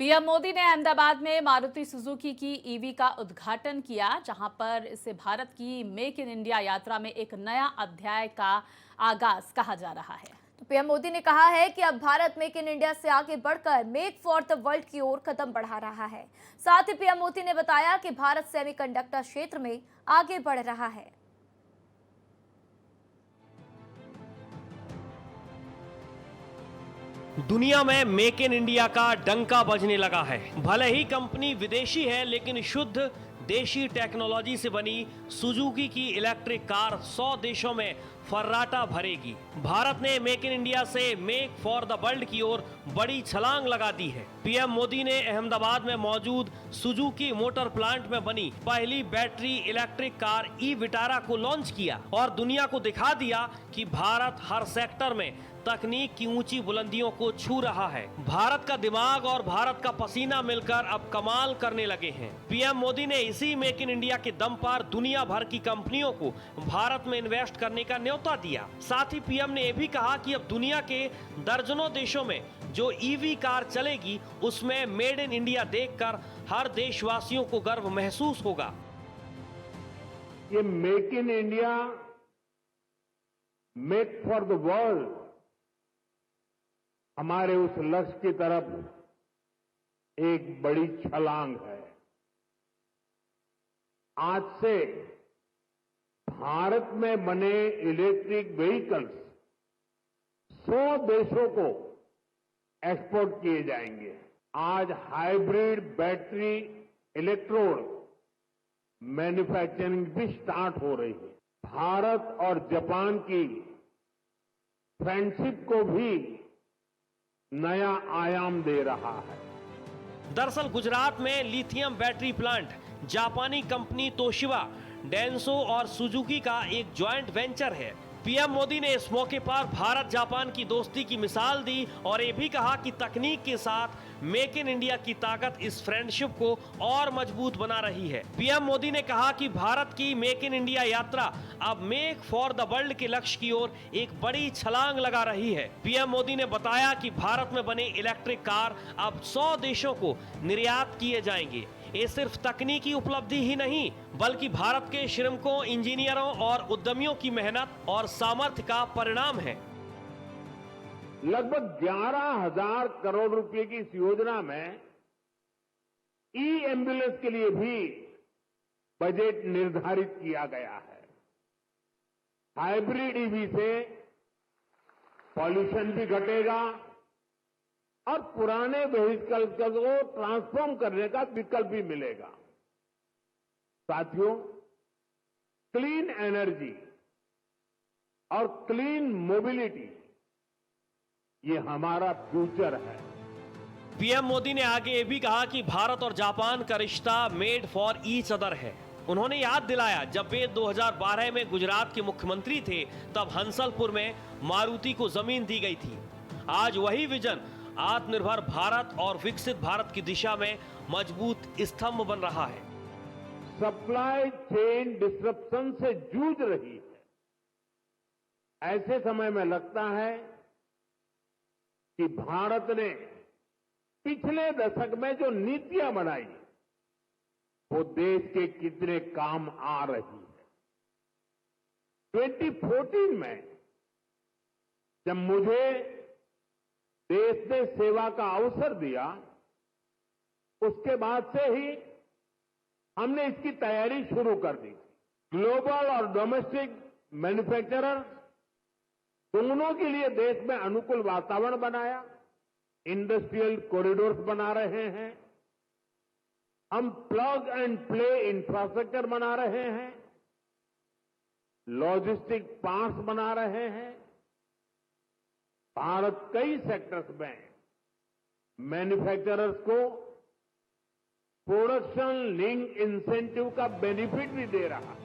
PM Modi ने अहमदाबाद में Maruti Suzuki की ईवी का उद्घाटन किया, जहां पर इसे भारत की मेक इन इंडिया यात्रा में एक नया अध्याय का आगाज कहा जा रहा है। तो पीएम मोदी ने कहा है कि अब भारत मेक इन इंडिया से आगे बढ़कर मेक फॉर द वर्ल्ड की ओर कदम बढ़ा रहा है। साथ ही पीएम मोदी ने बताया कि भारत सेमीकंडक्टर क्षेत्र में आगे बढ़ रहा है। दुनिया में मेक इन इंडिया का डंका बजने लगा है। भले ही कंपनी विदेशी है, लेकिन शुद्ध देशी टेक्नोलॉजी से बनी सुजुकी की इलेक्ट्रिक कार 100 देशों में फर्राटा भरेगी। भारत ने मेक इन इंडिया से मेक फॉर द वर्ल्ड की ओर बड़ी छलांग लगा दी है। पीएम मोदी ने अहमदाबाद में मौजूद सुजुकी मोटर प्लांट में बनी पहली battery electric car e Vitara को लॉन्च किया और दुनिया को दिखा दिया कि भारत हर सेक्टर में तकनीक की ऊंची बुलंदियों को छू रहा है। भारत का दिमाग और भारत का पसीना मिलकर अब कमाल करने लगे हैं। पीएम मोदी ने इसी मेक इन इंडिया के दम पर दुनिया भर की कंपनियों को भारत में इन्वेस्ट करने का न्योता दिया। साथ ही पीएम ने यह भी कहा कि अब दुनिया के दर्जनों देशों में जो ईवी कार चलेगी, उसमें मेड इन इंडिया देखकर हर देशवासियों को गर्व महसूस होगा। ये make in India, make for the world हमारे उस लक्ष्य की तरफ एक बड़ी छलांग है। आज से भारत में बने इलेक्ट्रिक व्हीकल्स 100 देशों को एक्सपोर्ट किए जाएंगे। आज हाइब्रिड बैटरी इलेक्ट्रोड मैन्युफैक्चरिंग भी स्टार्ट हो रही है। भारत और जापान की फ्रेंडशिप को भी नया आयाम दे रहा है। दरअसल गुजरात में लिथियम बैटरी प्लांट जापानी कंपनी तोशिबा, डेंसो और सुजुकी का एक ज्वाइंट वेंचर है। पीएम मोदी ने इस मौके पर भारत जापान की दोस्ती की मिसाल दी और ये भी कहा कि तकनीक के साथ मेक इन इंडिया की ताकत इस फ्रेंडशिप को और मजबूत बना रही है। पीएम मोदी ने कहा कि भारत की मेक इन इंडिया यात्रा अब मेक फॉर द वर्ल्ड के लक्ष्य की ओर एक बड़ी छलांग लगा रही है। पीएम मोदी ने बताया कि भारत में बने इलेक्ट्रिक कार अब 100 देशों को निर्यात किए जाएंगे। ये सिर्फ तकनीकी उपलब्धि ही नहीं, बल्कि भारत के श्रमिकों, इंजीनियरों और उद्यमियों की मेहनत और सामर्थ्य का परिणाम है। लगभग 11,000 करोड़ रुपए की इस योजना में ई एम्बुलेंस के लिए भी बजट निर्धारित किया गया है। हाइब्रिड ईवी से पॉल्यूशन भी घटेगा और पुराने व्हीकल्स को ट्रांसफॉर्म करने का विकल्प भी मिलेगा। साथियों, क्लीन एनर्जी और क्लीन मोबिलिटी ये हमारा फ्यूचर है। पीएम मोदी ने आगे ये भी कहा कि भारत और जापान का रिश्ता मेड फॉर ईच अदर है। उन्होंने याद दिलाया, जब वे 2012 में गुजरात के मुख्यमंत्री थे, तब हंसलपुर में मारुति को जमीन दी गई थी। आज वही विजन आत्मनिर्भर भारत और विकसित भारत की दिशा में मजबूत स्तंभ बन रहा है। सप्लाई चेन डिसरप्शन से जूझ रही है। ऐसे समय में लगता है कि भारत ने पिछले दशक में जो नीतियां बनाई वो देश के कितने काम आ रही है। 2014 में जब मुझे देश ने सेवा का अवसर दिया, उसके बाद से ही हमने इसकी तैयारी शुरू कर दी। ग्लोबल और डोमेस्टिक मैन्युफैक्चरर दोनों के लिए देश में अनुकूल वातावरण बनाया। इंडस्ट्रियल कॉरिडोर्स बना रहे हैं, हम प्लग एंड प्ले इंफ्रास्ट्रक्चर बना रहे हैं, लॉजिस्टिक पार्क्स बना रहे हैं। भारत कई सेक्टर्स में मैन्युफैक्चरर्स को प्रोडक्शन लिंक इंसेंटिव का बेनिफिट भी दे रहा है।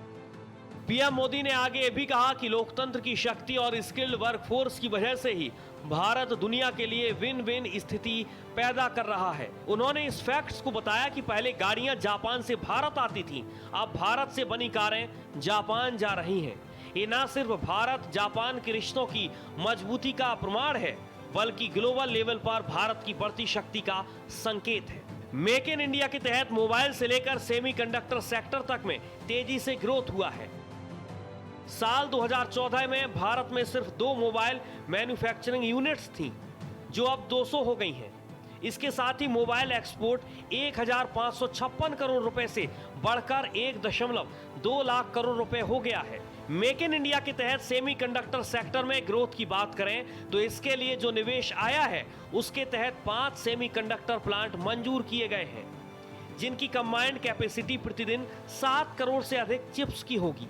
पीएम मोदी ने आगे ये भी कहा कि लोकतंत्र की शक्ति और स्किल्ड वर्कफोर्स की वजह से ही भारत दुनिया के लिए विन विन स्थिति पैदा कर रहा है। उन्होंने इस फैक्ट्स को बताया कि पहले गाड़ियां जापान से भारत आती थीं, अब भारत से बनी कारें जापान जा रही हैं। ये न सिर्फ भारत जापान के रिश्तों की मजबूती का प्रमाण है, बल्कि ग्लोबल लेवल पर भारत की बढ़ती शक्ति का संकेत है। मेक इन इंडिया के तहत मोबाइल से लेकर सेमीकंडक्टर सेक्टर तक में तेजी से ग्रोथ हुआ है। साल 2014 में भारत में सिर्फ 2 मोबाइल मैन्युफैक्चरिंग यूनिट्स थीं, जो अब 200 हो गई हैं। इसके साथ ही मोबाइल एक्सपोर्ट 1556 करोड़ रुपए से बढ़कर 1.2 लाख करोड़ रुपए हो गया है। मेक इन इंडिया के तहत सेमीकंडक्टर सेक्टर में ग्रोथ की बात करें तो इसके लिए जो निवेश आया है उसके तहत 5 सेमीकंडक्टर प्लांट मंजूर किए गए हैं, जिनकी कंबाइंड कैपेसिटी प्रतिदिन 7 करोड़ से अधिक चिप्स की होगी।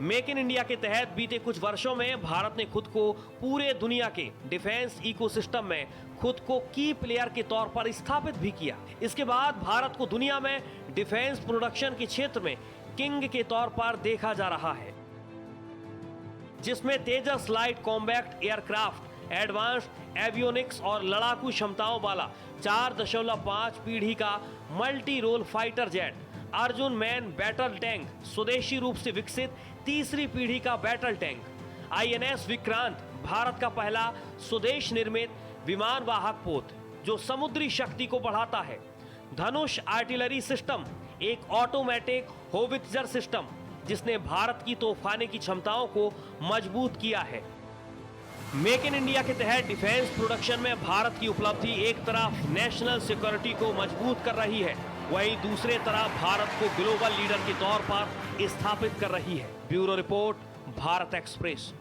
मेक इन इंडिया के तहत बीते कुछ वर्षों में भारत ने खुद को पूरे दुनिया के डिफेंस इकोसिस्टम में खुद को की प्लेयर के तौर पर स्थापित भी किया। इसके बाद भारत को दुनिया में डिफेंस प्रोडक्शन के क्षेत्र में किंग के तौर पर देखा जा रहा है, जिसमें Tejas light combat aircraft, advanced avionics और लड़ाकू क्षमताओं वाला 4.5 पीढ़ी का multi role fighter jet, Arjun main battle tank, स्वदेशी रूप से विकसित तीसरी पीढ़ी का battle tank, INS Vikrant, Bharat का पहला स्वदेश निर्मित विमान वाहक पोत जो समुद्री शक्ति को बढ़ाता है, धनुष आर्टिलरी सिस्टम, एक ऑटोमेटिक होवित्जर सिस्टम जिसने भारत की तोपखाने की क्षमताओं को मजबूत किया है। मेक इन इंडिया के तहत डिफेंस प्रोडक्शन में भारत की उपलब्धि एक तरफ नेशनल सिक्योरिटी को मजबूत कर रही है, वहीं दूसरे तरफ भारत को ग्लोबल लीडर के तौर पर स्थापित कर रही है। Bureau report, Bharat express.